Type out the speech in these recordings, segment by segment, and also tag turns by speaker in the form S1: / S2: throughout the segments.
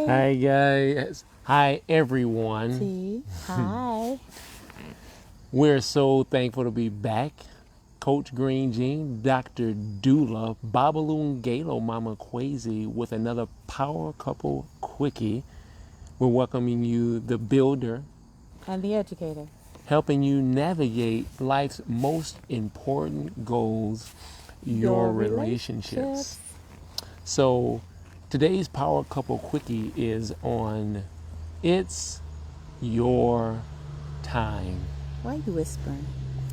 S1: Hi guys. Hi everyone.
S2: T. Hi.
S1: We're so thankful to be back. Coach Green Jean, Dr. Dula, Babaloon Galo, Mama Quasi with another Power Couple Quickie. We're welcoming you, the builder,
S2: And the educator.
S1: helping you navigate life's most important goals, your relationships. So today's Power Couple Quickie is on It's Your Time.
S2: Why are you whispering?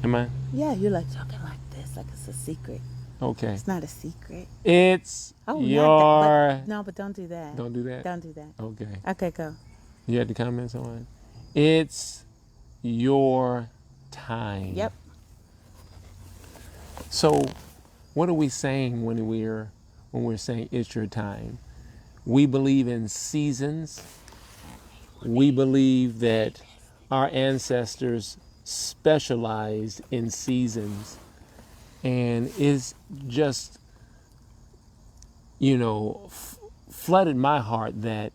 S1: Am I?
S2: Yeah, you're like talking like this, like it's a secret.
S1: Okay.
S2: It's not a secret.
S1: It's your...
S2: But don't do that.
S1: Don't do that?
S2: Don't do that.
S1: Okay.
S2: Okay, go.
S1: You had the comments on? It's your time.
S2: Yep.
S1: So what are we saying when we're saying it's your time? We believe in seasons. We believe that our ancestors specialized in seasons, and it's just, flooded my heart that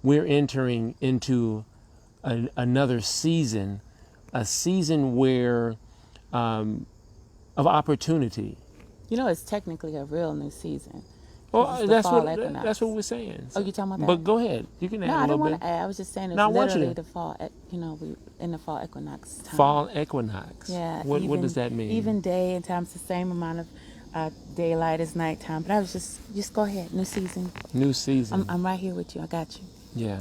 S1: we're entering into another season, a season where of opportunity.
S2: It's technically a real new season.
S1: Oh, that's what we're saying.
S2: Oh, you talking about that?
S1: But go ahead. You can add a little bit.
S2: No, I didn't want to add. I was just saying it's literally the fall. We in the fall equinox time.
S1: Fall equinox.
S2: Yeah.
S1: What does that mean?
S2: Even day and time's the same amount of daylight as nighttime. But I was just go ahead. New season.
S1: New season.
S2: I'm right here with you. I got you.
S1: Yeah.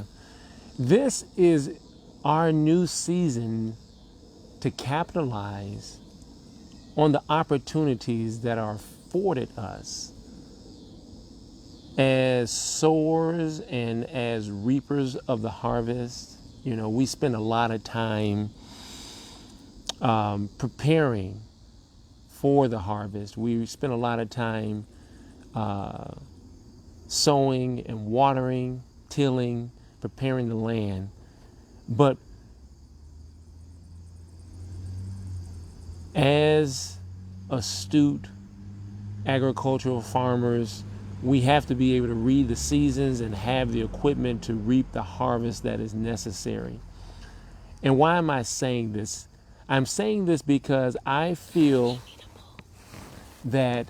S1: This is our new season to capitalize on the opportunities that are afforded us as sowers and as reapers of the harvest. We spend a lot of time preparing for the harvest. We spend a lot of time sowing and watering, tilling, preparing the land. But as astute agricultural farmers, we have to be able to read the seasons and have the equipment to reap the harvest that is necessary. And why am I saying this? I'm saying this because I feel that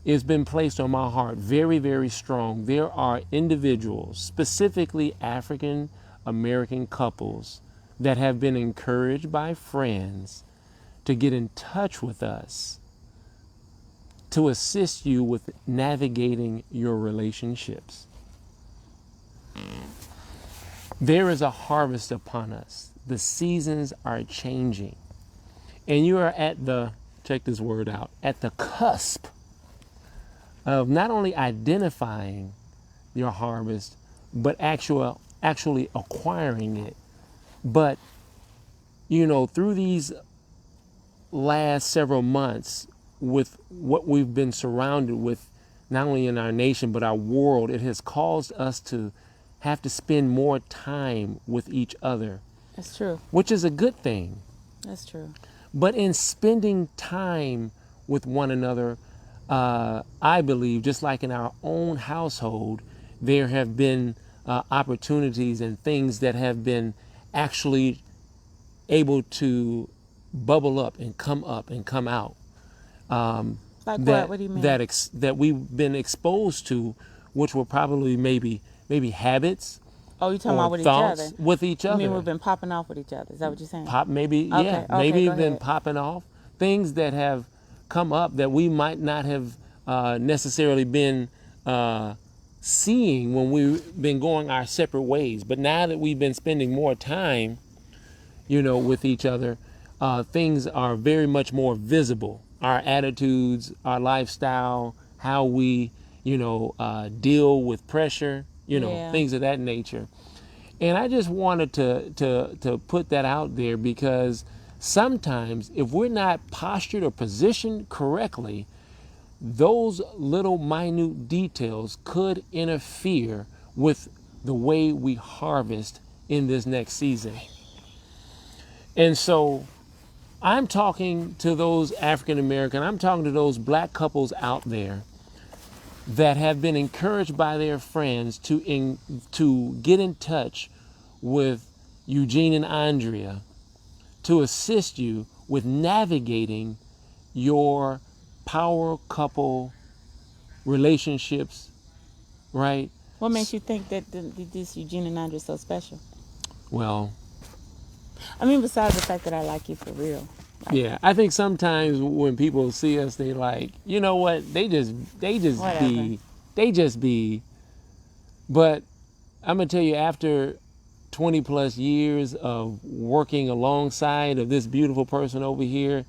S1: it's been placed on my heart very, very strong. There are individuals, specifically African American couples, that have been encouraged by friends to get in touch with us to assist you with navigating your relationships. There is a harvest upon us. The seasons are changing. And you are at the, check this word out, at the cusp of not only identifying your harvest, but actually acquiring it. But, through these last several months, with what we've been surrounded with, not only in our nation, but our world, it has caused us to have to spend more time with each other.
S2: That's true.
S1: Which is a good thing.
S2: That's true.
S1: But in spending time with one another, I believe, just like in our own household, there have been opportunities and things that have been actually able to bubble up and come out.
S2: Like what? What do you mean?
S1: That we've been exposed to, which were probably maybe habits.
S2: Oh, you're talking about with
S1: thoughts
S2: each other?
S1: With each other.
S2: You mean we've been popping off with each other? Is that what you're saying?
S1: Maybe we've been popping off. Things that have come up that we might not have necessarily been seeing when we've been going our separate ways. But now that we've been spending more time, with each other, things are very much more visible. Our attitudes, our lifestyle, how we, deal with pressure, things of that nature. And I just wanted to put that out there because sometimes if we're not postured or positioned correctly, those little minute details could interfere with the way we harvest in this next season. And so I'm talking to those African American, I'm talking to those black couples out there that have been encouraged by their friends to get in touch with Eugene and Andrea to assist you with navigating your power couple relationships, right?
S2: What makes you think that this Eugene and Andrea is so special?
S1: Well,
S2: I mean, besides the fact that I like you for real.
S1: yeah, I think sometimes when people see us, they like, you know what?
S2: Whatever.
S1: They just be. But I'm gonna tell you, after 20 plus years of working alongside of this beautiful person over here,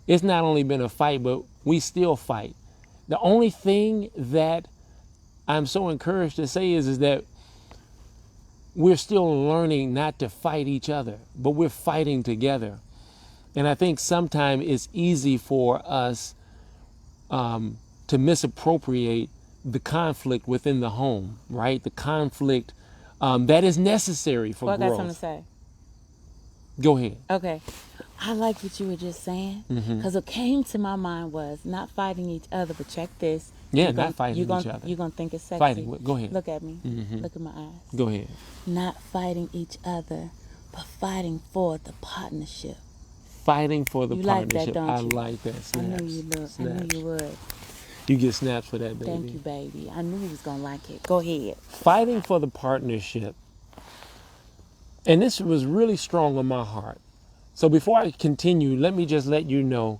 S1: it's not only been a fight, but we still fight. The only thing that I'm so encouraged to say is that we're still learning not to fight each other, but we're fighting together. And I think sometimes it's easy for us to misappropriate the conflict within the home, right? The conflict that is necessary for
S2: Well, I got
S1: growth.
S2: something to say.
S1: Go ahead.
S2: Okay. I like what you were just saying, because what came to my mind was not fighting each other, but check this.
S1: Yeah, not fighting each other.
S2: You're going to think it's sexy.
S1: Fighting. Go ahead.
S2: Look at me. Look at my eyes.
S1: Go ahead.
S2: Not fighting each other, but fighting for the partnership.
S1: Fighting for the
S2: You like
S1: partnership.
S2: that, don't
S1: I
S2: you?
S1: like that. Snaps.
S2: I knew you would. I knew you would.
S1: You get snaps for that, baby.
S2: Thank you, baby. I knew he was going to like it. Go ahead.
S1: Fighting for the partnership. And this was really strong on my heart. So before I continue, let me just let you know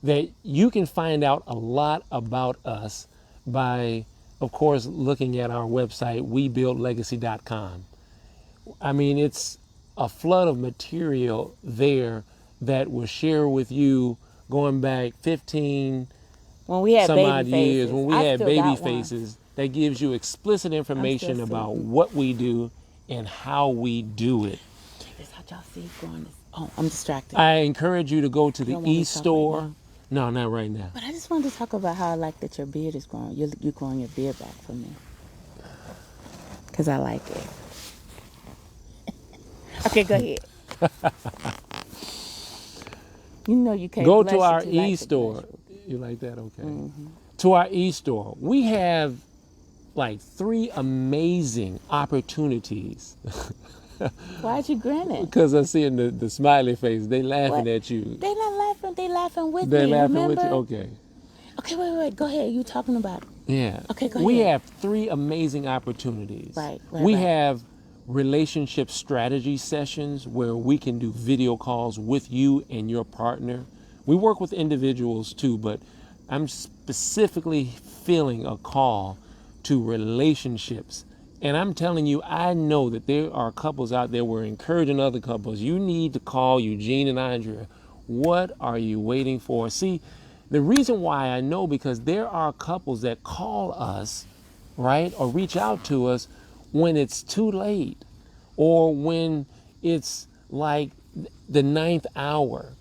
S1: that you can find out a lot about us by, of course, looking at our website, webuildlegacy.com. I mean, it's a flood of material there that will share with you going back 15
S2: When we had
S1: some
S2: baby
S1: odd
S2: faces,
S1: years, when we
S2: I
S1: had
S2: still
S1: baby
S2: got one.
S1: faces, that gives you explicit information about
S2: sleeping.
S1: what we do and how we do it.
S2: This how y'all see it growing this. Oh, I'm distracted.
S1: I encourage you to go to the
S2: don't want me to talk
S1: e-store.
S2: right
S1: No, not right now.
S2: But I just wanted to talk about how I like that your beard is growing. You're growing your beard back for me. Because I like it. Okay, go ahead. You know you can't
S1: Go
S2: blush
S1: to our
S2: if you like to
S1: e-store.
S2: blush.
S1: You like that? Okay. To our e-store. We have like 3 amazing opportunities.
S2: Why'd you grin it?
S1: Because I see in the smiley face, they laughing
S2: What?
S1: at you.
S2: They're not laughing. They laughing with
S1: They're
S2: me.
S1: laughing
S2: Remember?
S1: with you? Okay.
S2: Okay, wait. Go ahead. You talking about it.
S1: Yeah.
S2: Okay, go
S1: We
S2: ahead.
S1: have 3 amazing opportunities.
S2: Right,
S1: We
S2: right.
S1: have relationship strategy sessions where we can do video calls with you and your partner. We work with individuals too, but I'm specifically feeling a call to relationships. And I'm telling you, I know that there are couples out there, we're encouraging other couples. You need to call Eugene and Andrea. What are you waiting for? See, the reason why I know, because there are couples that call us, right, or reach out to us when it's too late, or when it's like the 9th hour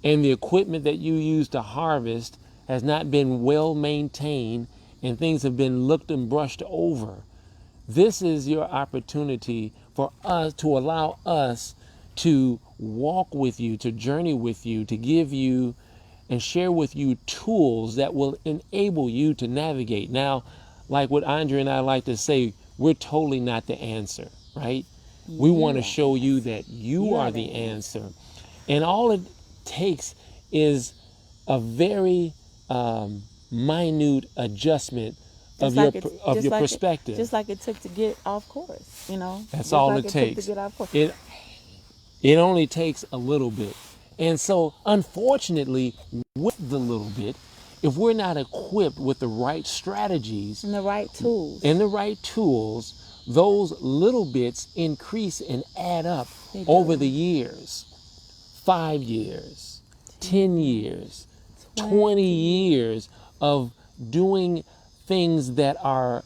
S1: and the equipment that you use to harvest has not been well maintained and things have been looked and brushed over. This is your opportunity for us to allow us to walk with you, to journey with you, to give you and share with you tools that will enable you to navigate. Now, like what Andrea and I like to say, we're totally not the answer, right? We want to show you that you are the answer. And all it takes is a very minute adjustment of your perspective.
S2: Just like it took to get off course, you know.
S1: That's
S2: just
S1: all
S2: like
S1: it takes.
S2: Took to get off course.
S1: It only takes a little bit. And so, unfortunately, with the little bit, if we're not equipped with the right strategies
S2: And the right tools.
S1: those little bits increase and add up over the years. 5 years, 10 years, 20 years of doing things that are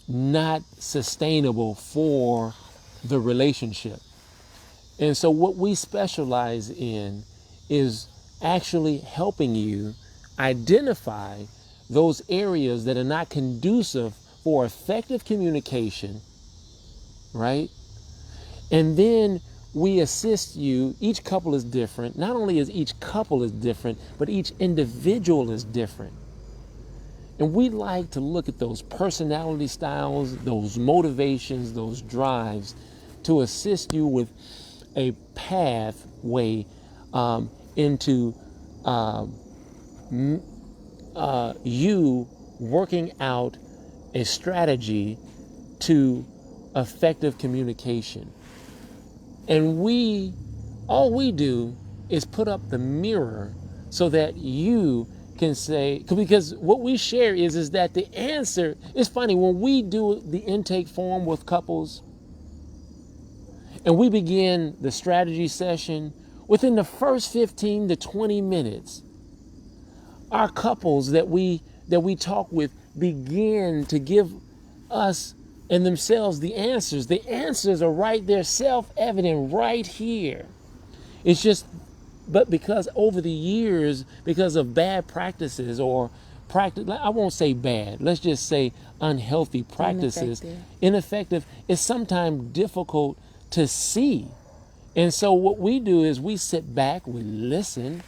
S1: not sustainable for the relationship. And so what we specialize in is actually helping you identify those areas that are not conducive for effective communication, right? And then we assist you. Each couple is different. Not only is each couple is different, but each individual is different. And we like to look at those personality styles, those motivations, those drives to assist you with a pathway into you working out a strategy to effective communication. And all we do is put up the mirror so that you can say, because what we share is that the answer is funny. When we do the intake form with couples and we begin the strategy session, within the first 15 to 20 minutes, our couples that we talk with begin to give us and themselves the answers. The answers are right there, self-evident right here. It's just, but because over the years, because of bad practices or practice, I won't say bad, let's just say unhealthy practices, ineffective, it's sometimes difficult to see. And so what we do is we sit back, we listen,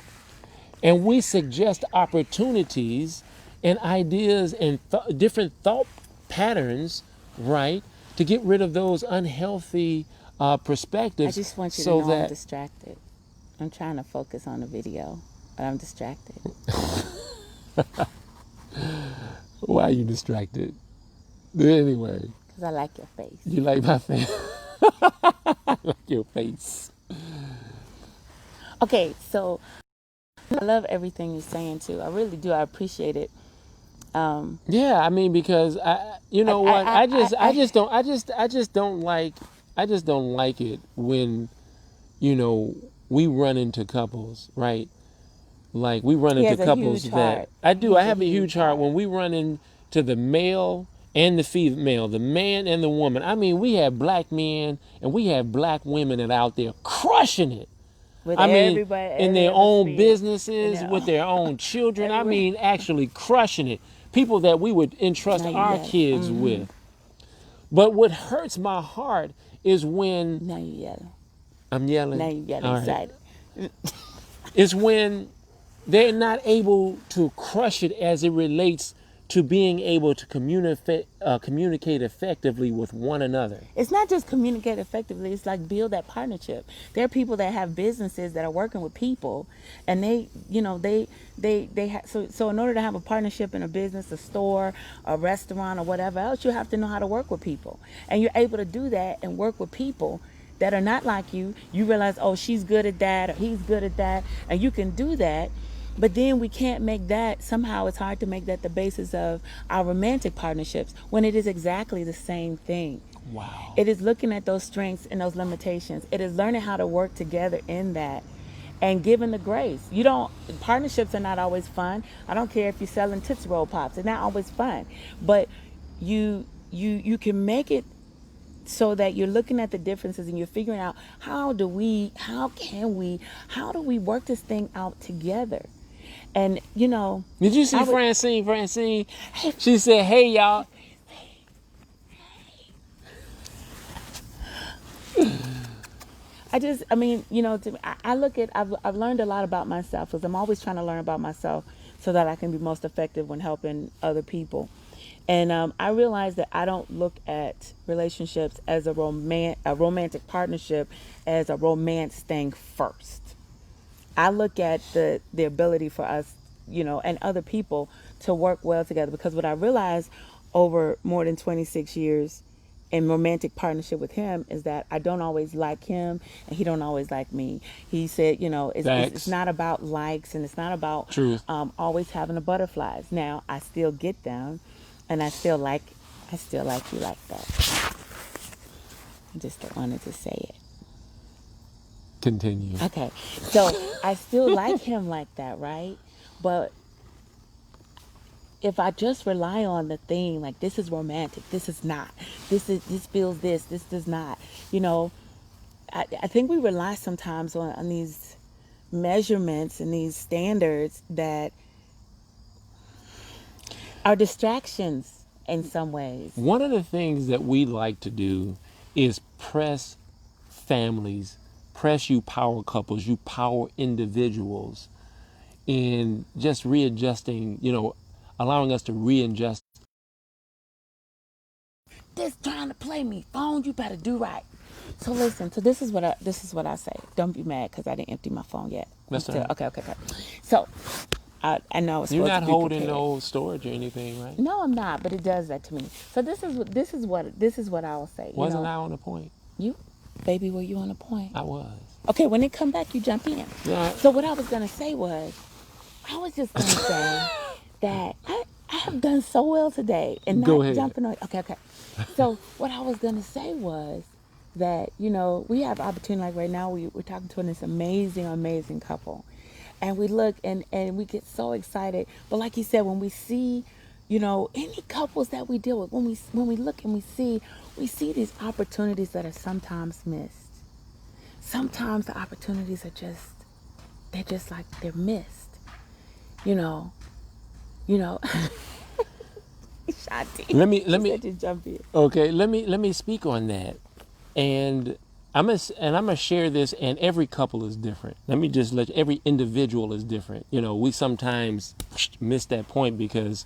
S1: and we suggest opportunities and ideas and different thought patterns, right, to get rid of those unhealthy perspectives.
S2: I just want you to know I'm distracted. I'm trying to focus on the video, but I'm distracted.
S1: Why are you distracted? Anyway.
S2: Because I like your face.
S1: You like my face? I like your face.
S2: Okay, so I love everything you're saying too. I really do. I appreciate it.
S1: Yeah, I mean, because I just don't like it when, we run into couples, right? Like we run into couples that I have a huge heart when we run into the male and the female, the man and the woman. I mean, we have black men and we have black women that are out there crushing it. In their own businesses, with their own children. I mean, actually crushing it. People that we would entrust our kids with. But what hurts my heart is when...
S2: Now you yelling.
S1: I'm yelling?
S2: Now you getting excited.
S1: It's when they're not able to crush it as it relates to being able to communicate effectively with one another.
S2: It's not just communicate effectively. It's like build that partnership. There are people that have businesses that are working with people, and they so in order to have a partnership in a business, a store, a restaurant, or whatever else, you have to know how to work with people, and you're able to do that and work with people that are not like you. You realize, oh, she's good at that, or he's good at that, and you can do that. But then we can't make that, somehow it's hard to make that the basis of our romantic partnerships when it is exactly the same thing.
S1: Wow.
S2: It is looking at those strengths and those limitations. It is learning how to work together in that and giving the grace. Partnerships are not always fun. I don't care if you're selling Tootsie Roll Pops. It's not always fun. But you can make it so that you're looking at the differences and you're figuring out how do we work this thing out together. And,
S1: Did you see Francine? She said, hey, y'all.
S2: I look at, I've learned a lot about myself because I'm always trying to learn about myself so that I can be most effective when helping other people. And I realize that I don't look at relationships as a romantic partnership as a romance thing first. I look at the ability for us, and other people to work well together, because what I realized over more than 26 years in romantic partnership with him is that I don't always like him and he don't always like me. He said, it's not about likes, and it's not about always having the butterflies. Now, I still get them, and I still like you like that. I just wanted to say it.
S1: Continue.
S2: Okay, so I still like him like that, right? But if I just rely on the thing, like this is romantic, this is not, this feels this does not, I think we rely sometimes on these measurements and these standards that are distractions in some ways.
S1: One of the things that we like to do is press families, press you power couples, you power individuals, in just readjusting, allowing us to re-ingest.
S2: This trying to play me. Phone, you better do right. So listen. So this is what I say. Don't be mad because I didn't empty my phone yet.
S1: That's all right.
S2: Okay. So I know it's
S1: You're
S2: supposed
S1: not
S2: to be
S1: holding
S2: prepared.
S1: no storage or anything, right?
S2: No, I'm not. But it does that to me. So this is what I will say.
S1: Wasn't I on the point?
S2: You, baby, were you on the point?
S1: I was.
S2: Okay, when it come back, you jump in.
S1: Yeah.
S2: So what I was gonna say was, I was just gonna say that I have done so well today and
S1: Go
S2: not
S1: ahead.
S2: jumping on. Okay. So what I was gonna say was that we have opportunity like right now. We're talking to this amazing couple, and we look and we get so excited. But like you said, when we see any couples that we deal with, when we look and we see these opportunities that are sometimes missed. Sometimes the opportunities are just like they're missed. You know. Shanti.
S1: Let me
S2: Just jump in.
S1: Okay, let me speak on that. And I'm gonna share this, and every couple is different. Let me just let every individual is different. We sometimes miss that point because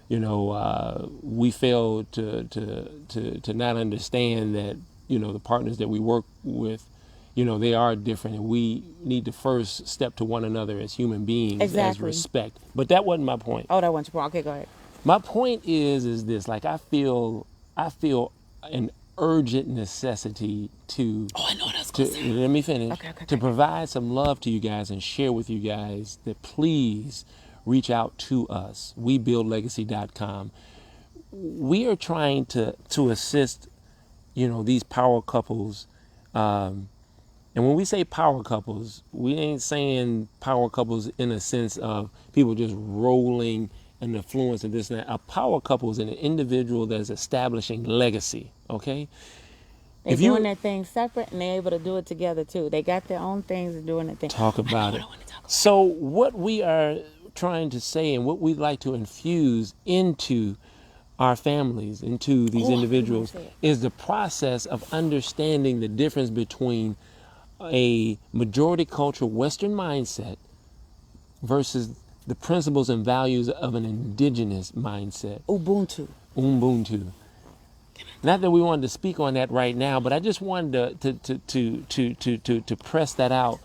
S1: we fail to not understand that the partners that we work with, they are different, and we need to first step to one another as human beings as
S2: Exactly.
S1: respect. But that wasn't my point.
S2: Oh, that one's wrong. Okay, go ahead.
S1: My point is this: like I feel an urgent necessity to.
S2: Oh, I know what I was gonna say.
S1: Let me finish.
S2: Okay.
S1: To provide some love to you guys and share with you guys that please reach out to us. WeBuildLegacy.com. We are trying to assist, these power couples. And when we say power couples, we ain't saying power couples in a sense of people just rolling and the influence of this and that. A power couple is an individual that is establishing legacy, okay?
S2: They're doing their thing separate and they're able to do it together too. They got their own things and doing their thing.
S1: Talk about it.
S2: I want to talk about.
S1: So what we are trying to say and what we'd like to infuse into our families, into these individuals, is the process of understanding the difference between a majority culture Western mindset versus the principles and values of an indigenous mindset.
S2: Ubuntu.
S1: Not that we wanted to speak on that right now, but I just wanted to press that out,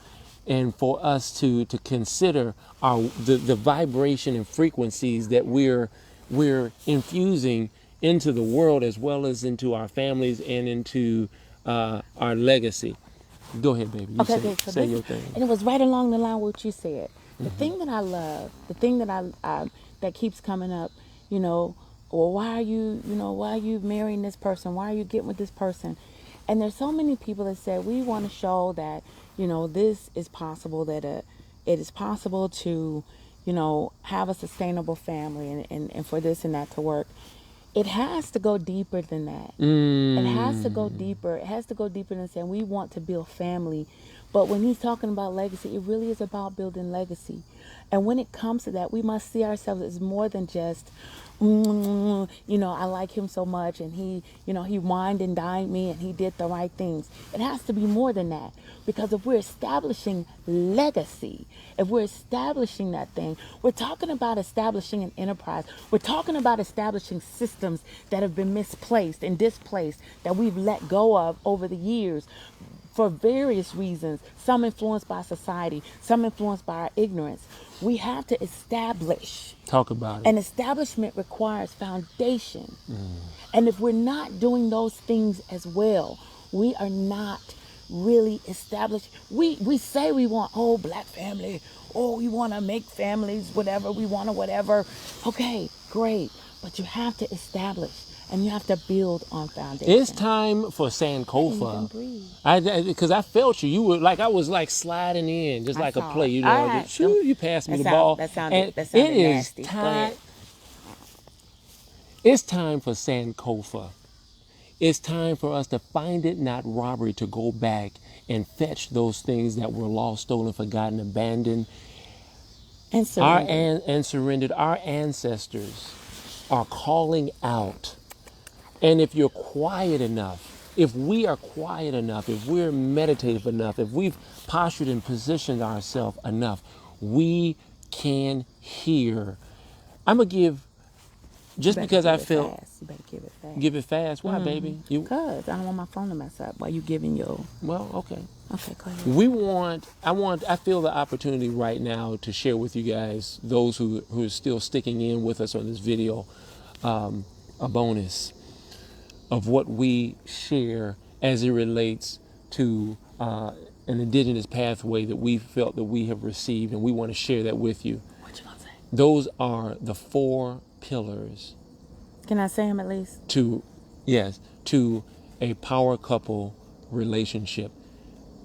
S1: and for us to consider the vibration and frequencies that we're infusing into the world as well as into our families and into our legacy. Go ahead, baby. You say your thing.
S2: And it was right along the line what you said. The thing that I love, the thing that I that keeps coming up, well, why are you marrying this person? Why are you getting with this person? And there's so many people that say we want to show that this is possible, that it is possible to have a sustainable family and for this and that to work. It has to go deeper than that. It has to go deeper. It has to go deeper than saying we want to build family. But when he's talking about legacy, it really is about building legacy. And when it comes to that, we must see ourselves as more than just, I like him so much and he wined and dined me and he did the right things. It has to be more than that. Because if we're establishing legacy, if we're establishing that thing, we're talking about establishing an enterprise. We're talking about establishing systems that have been misplaced and displaced, that we've let go of over the years for various reasons, some influenced by society, some influenced by our ignorance. We have to establish.
S1: Talk about it.
S2: And establishment requires foundation. And if we're not doing those things as well, we are not really established. We say we want, black family, we want to make families, whatever, we want to whatever. Okay, great. But you have to establish and you have to build on foundation.
S1: It's time for Sankofa. Because I felt you. You were like, I was like sliding in, just like a play. You passed me the ball.
S2: That sounded
S1: it
S2: nasty.
S1: Is time. It's time for Sankofa. It's time for us to find it not robbery to go back and fetch those things that were lost, stolen, forgotten, abandoned,
S2: and
S1: surrendered. Our ancestors are calling out. And if you're quiet enough, if we are quiet enough, if we're meditative enough, if we've postured and positioned ourselves enough, we can hear I'm gonna give
S2: You
S1: just
S2: better
S1: because
S2: give
S1: I
S2: it
S1: feel
S2: fast. You better give it fast.
S1: give it fast. Why, baby? You
S2: Cause I don't want my phone to mess up while you giving your.
S1: well, okay.
S2: Okay, go ahead.
S1: I feel the opportunity right now to share with you guys, those who are still sticking in with us on this video, a bonus of what we share as it relates to an indigenous pathway that we felt that we have received, and we want to share that with you.
S2: What you gonna say?
S1: Those are the 4 pillars
S2: Can I say him at least?
S1: to, yes, to a power couple relationship,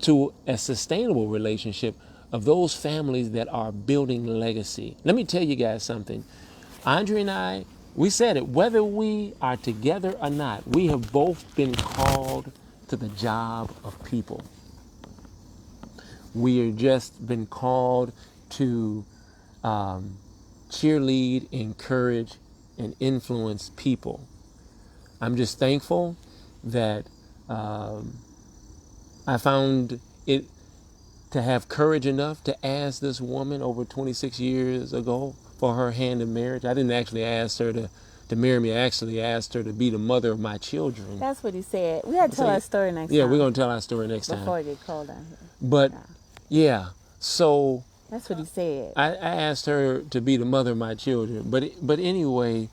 S1: to a sustainable relationship of those families that are building legacy. Let me tell you guys something. Andrea and I, we said it, whether we are together or not, we have both been called to the job of people. We have just been called to cheerlead, encourage, and influence people. I'm just thankful that I found it to have courage enough to ask this woman over 26 years ago for her hand in marriage. I didn't actually ask her to marry me. I actually asked her to be the mother of my children.
S2: That's what he said. We gotta tell
S1: So,
S2: our story next
S1: yeah,
S2: time.
S1: we're going to tell our story next time.
S2: Before it get cold out here.
S1: But,
S2: Yeah.
S1: yeah, so
S2: That's what he said.
S1: I asked her to be the mother of my children. But anyway,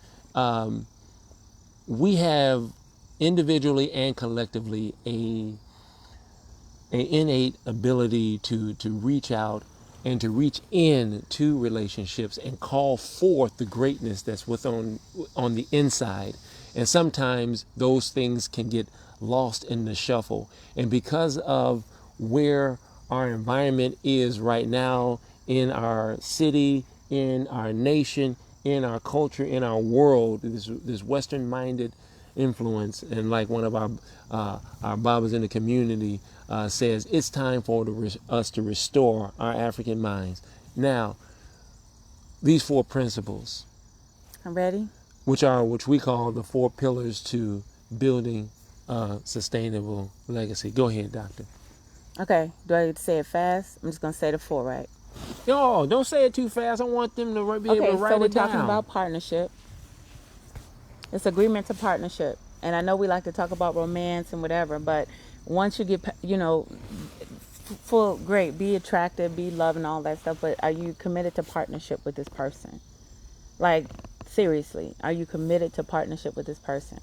S1: we have individually and collectively a innate ability to reach out and to reach in to relationships and call forth the greatness that's on the inside. And sometimes those things can get lost in the shuffle. And because of where our environment is right now in our city, in our nation, in our culture, in our world, this Western minded influence, and like one of our Babas in the community says, it's time for us to restore our African minds. Now, these 4 principles,
S2: I'm ready.
S1: which we call the 4 pillars to building a sustainable legacy. Go ahead, Doctor.
S2: Okay. Do I get to say it fast? I'm just gonna say the 4, right?
S1: No, don't say it too fast. I want them to be able to write
S2: so we're
S1: it down.
S2: talking about partnership. It's agreement to partnership. And I know we like to talk about romance and whatever, but once you get, full, great, be attractive, be loving, all that stuff, but are you committed to partnership with this person? Like, seriously, are you committed to partnership with this person?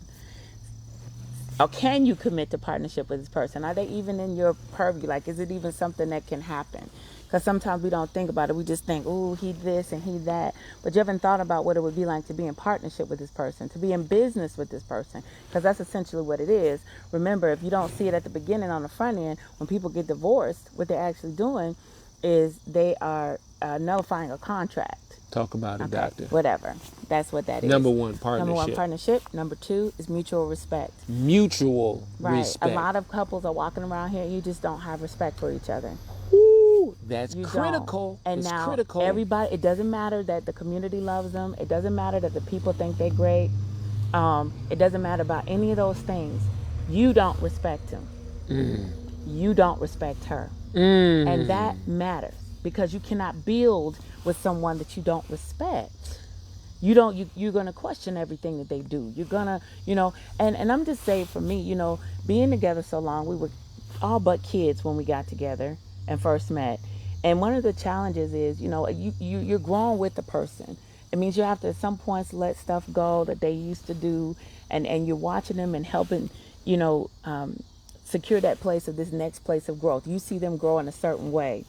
S2: Or can you commit to partnership with this person? Are they even in your purview? Like, is it even something that can happen? Because sometimes we don't think about it. We just think, ooh, he this and he that. But you haven't thought about what it would be like to be in partnership with this person, to be in business with this person. Because that's essentially what it is. Remember, if you don't see it at the beginning on the front end, when people get divorced, what they're actually doing is they are nullifying a contract.
S1: Talk about it,
S2: Okay,
S1: Doctor.
S2: whatever. That's what that is.
S1: Number 1, partnership.
S2: Number 1, partnership. Number 2 is mutual respect.
S1: Mutual
S2: Right.
S1: respect.
S2: A lot of couples are walking around here, you just don't have respect for each other.
S1: Ooh, that's
S2: You
S1: critical.
S2: don't. And
S1: it's
S2: now
S1: critical.
S2: everybody, it doesn't matter that the community loves them. It doesn't matter that the people think they're great. It doesn't matter about any of those things. You don't respect him. You don't respect her. And that matters because you cannot build with someone that you don't respect. You're gonna question everything that they do. You're gonna, and I'm just saying for me, being together so long, we were all but kids when we got together and first met. And one of the challenges is, you're growing with the person. It means you have to at some points let stuff go that they used to do, and you're watching them and helping, secure that place of this next place of growth. You see them grow in a certain way.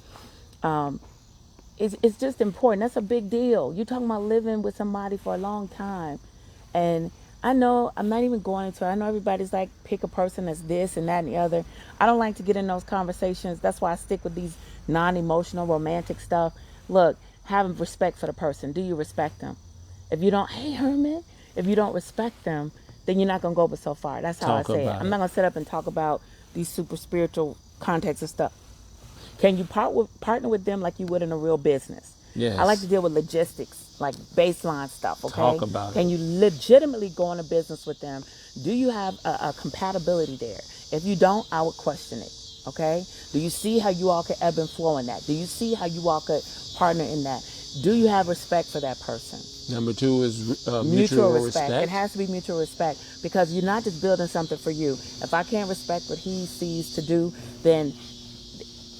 S2: It's just important. That's a big deal. You're talking about living with somebody for a long time. And I know I'm not even going into it. I know everybody's like, pick a person that's this and that and the other. I don't like to get in those conversations. That's why I stick with these non-emotional, romantic stuff. Look, have respect for the person. Do you respect them? If you don't, hey, Herman, if you don't respect them, then you're not going to go but so far. That's how I say it. I'm not going to sit up and talk about these super spiritual contexts and stuff. Can you partner with them like you would in a real business?
S1: Yes.
S2: I like to deal with logistics, like baseline stuff, okay?
S1: Talk about
S2: Can you legitimately go into business with them? Do you have a compatibility there? If you don't, I would question it, okay? Do you see how you all could ebb and flow in that? Do you see how you all could partner in that? Do you have respect for that person?
S1: Number two is
S2: Mutual
S1: mutual
S2: respect. It
S1: respect.
S2: has to be mutual respect, because you're not just building something for you. If I can't respect what he sees to do, then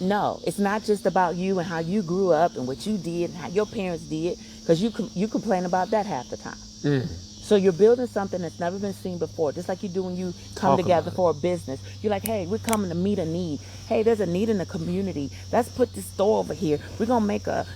S2: no, it's not just about you and how you grew up and what you did and how your parents did, because you complain about that half the time. So you're building something that's never been seen before, just like you do when you come
S1: Talk
S2: together
S1: about
S2: for a business. You're like, hey, we're coming to meet a need. Hey, there's a need in the community. Let's put this store over here. We're going to make a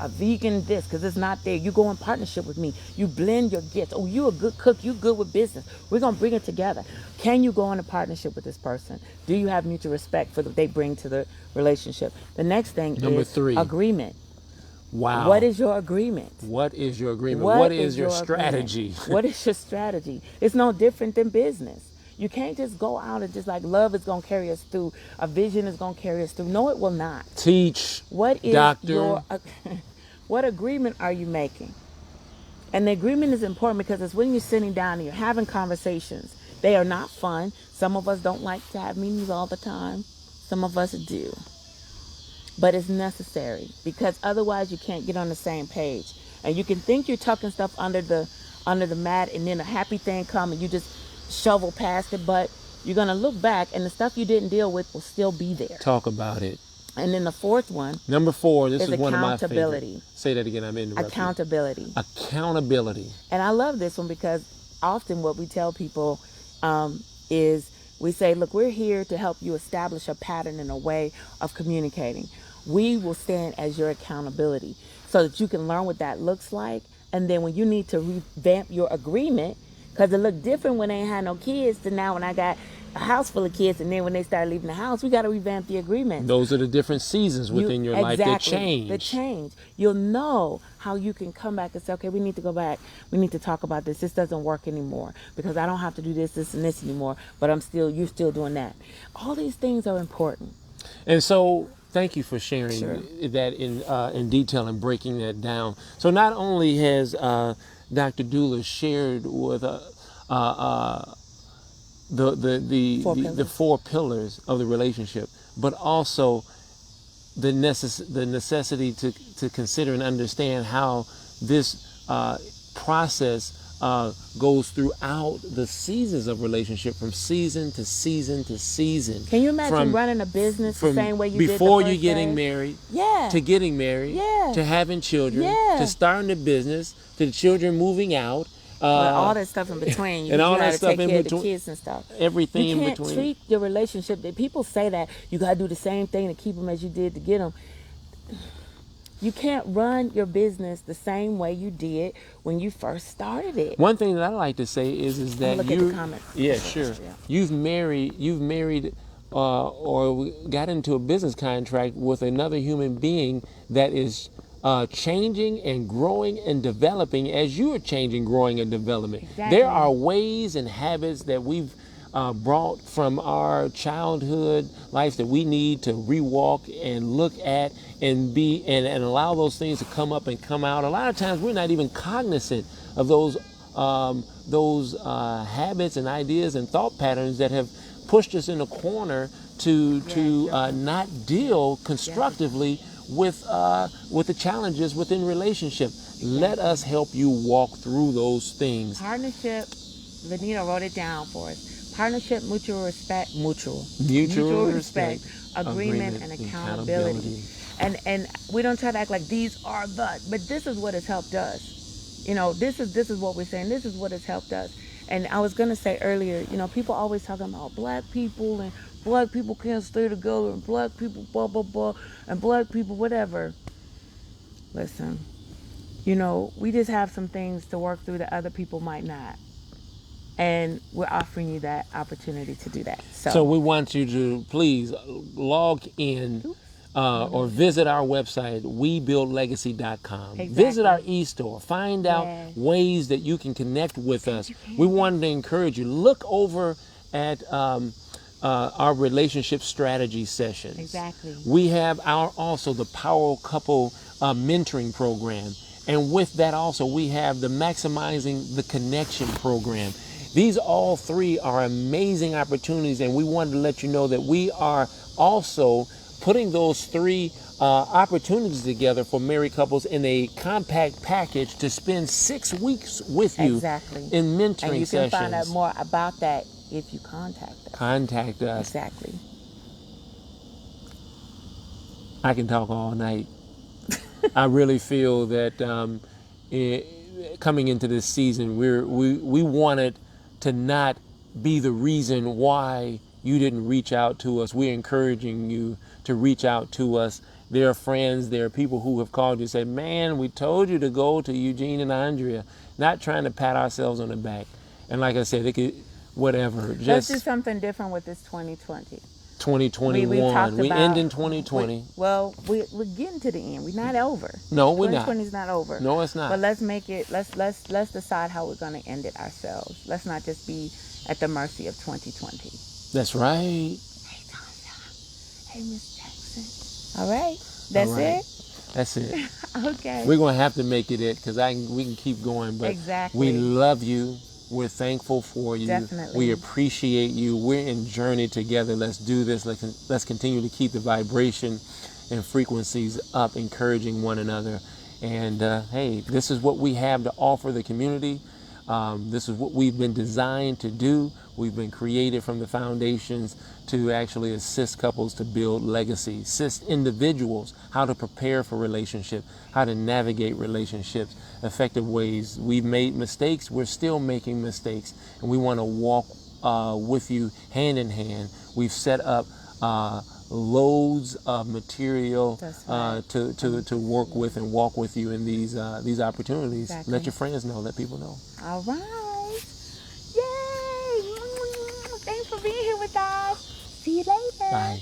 S2: vegan this because it's not there. You go in partnership with me. You blend your gifts. Oh, you a good cook. You good with business. We're going to bring it together. Can you go in a partnership with this person? Do you have mutual respect for what they bring to the relationship? The next thing
S1: Number
S2: is
S1: three.
S2: agreement.
S1: Wow.
S2: What is your agreement?
S1: What is your agreement?
S2: What
S1: What is your
S2: agreement?
S1: strategy?
S2: What is your strategy? It's no different than business. You can't just go out and just like love is going to carry us through. A vision is going to carry us through. No, it will not.
S1: Teach.
S2: What is
S1: Doctor.
S2: your what agreement are you making? And the agreement is important because it's when you're sitting down and you're having conversations. They are not fun. Some of us don't like to have meetings all the time. Some of us do. But it's necessary, because otherwise you can't get on the same page. And you can think you're tucking stuff under the mat, and then a happy thing comes and you just shovel past it, but you're going to look back and the stuff you didn't deal with will still be there.
S1: Talk about it.
S2: And then the fourth one,
S1: Number four, this is one of my
S2: accountability.
S1: favorites. Say that again, I'm interrupting.
S2: Accountability.
S1: Accountability.
S2: And I love this one because often what we tell people is we say, look, we're here to help you establish a pattern and a way of communicating. We will stand as your accountability so that you can learn what that looks like. And then when you need to revamp your agreement, because it looked different when they ain't had no kids to now when I got a house full of kids, and then when they start leaving the house, we got to revamp the agreement.
S1: Those are the different seasons within your life that change.
S2: The change. You'll know how you can come back and say, okay, we need to go back. We need to talk about this. This doesn't work anymore because I don't have to do this, this, and this anymore, but you're still doing that. All these things are important.
S1: And so thank you for sharing
S2: Sure.
S1: that in detail and breaking that down. So not only has Dr. Dula shared with the four pillars of the relationship, but also the necessity to consider and understand how this process goes throughout the seasons of relationship, from season to season to season.
S2: Can you imagine running a business the same way you did
S1: before
S2: the
S1: you
S2: first
S1: getting
S2: day?
S1: married,
S2: Yeah.
S1: to getting married,
S2: Yeah.
S1: to having children,
S2: Yeah.
S1: to starting the business, to the children moving out,
S2: all that stuff in between.
S1: and all that
S2: to
S1: stuff
S2: take
S1: in
S2: care
S1: between,
S2: of the kids and stuff.
S1: everything
S2: You
S1: in
S2: can't
S1: between.
S2: treat your relationship. That people say that you got to do the same thing to keep them as you did to get them. You can't run your business the same way you did when you first started it.
S1: One thing that I like to say is that
S2: look at the comments.
S1: yeah, sure.
S2: Yeah.
S1: You've married or got into a business contract with another human being that is changing and growing and developing as you are changing, growing, and developing.
S2: Exactly.
S1: There are ways and habits that we've brought from our childhood life that we need to rewalk and look at and be and allow those things to come up and come out. A lot of times we're not even cognizant of those habits and ideas and thought patterns that have pushed us in a corner to not deal constructively with the challenges within relationship. Let us help you walk through those things.
S2: Partnership. Vanita wrote it down for us. Partnership, mutual respect, mutual respect, agreement, and accountability. And we don't try to act like these are but this is what has helped us. You know, this is what we're saying. This is what has helped us. And I was gonna say earlier, you know, people always talking about black people and black people can't stay together and black people blah blah blah and black people whatever. Listen, you know, we just have some things to work through that other people might not. And we're offering you that opportunity to do that.
S1: So we want you to please log in or visit our website, webuildlegacy.com.
S2: Exactly.
S1: Visit our e-store. Find out ways that you can connect with us. We wanted to encourage you. Look over at our relationship strategy sessions.
S2: Exactly.
S1: We have also the Power Couple mentoring program. And with that also, we have the Maximizing the Connection program. These all three are amazing opportunities, and we wanted to let you know that we are also putting those three opportunities together for married couples in a compact package to spend 6 weeks with you
S2: Exactly.
S1: in mentoring
S2: And you can
S1: sessions.
S2: find out more about that if you contact us.
S1: Contact us.
S2: Exactly.
S1: I can talk all night. I really feel that coming into this season, we wanted to not be the reason why you didn't reach out to us. We're encouraging you to reach out to us. There are friends, there are people who have called you and said, man, we told you to go to Eugene and Andrea, not trying to pat ourselves on the back. And like I said, it could, whatever,
S2: Let's do
S1: just
S2: something different with this 2020.
S1: 2021.
S2: We talked
S1: We
S2: about,
S1: end in 2020.
S2: we're getting to the end. We're not over.
S1: No, we're not.
S2: 2020 is not over.
S1: No, it's not.
S2: But let's make it. Let's decide how we're going to end it ourselves. Let's not just be at the mercy of 2020.
S1: That's right.
S2: Hey, Tasha. Hey, Miss Jackson. All right. That's
S1: All right.
S2: it.
S1: That's it.
S2: Okay.
S1: We're gonna have to make it because we can keep going, but
S2: Exactly.
S1: we love you. We're thankful for you.
S2: Definitely.
S1: We appreciate you. We're in journey together. Let's do this. Let's continue to keep the vibration and frequencies up, encouraging one another. And hey, this is what we have to offer the community. This is what we've been designed to do. We've been created from the foundations to actually assist couples to build legacy, assist individuals how to prepare for relationships, how to navigate relationships, effective ways. We've made mistakes. We're still making mistakes, and we want to walk with you hand in hand. We've set up loads of material to work with and walk with you in these opportunities.
S2: Exactly.
S1: Let your friends know. Let people know.
S2: All right. Yay! Thanks for being here with us. See you later.
S1: Bye.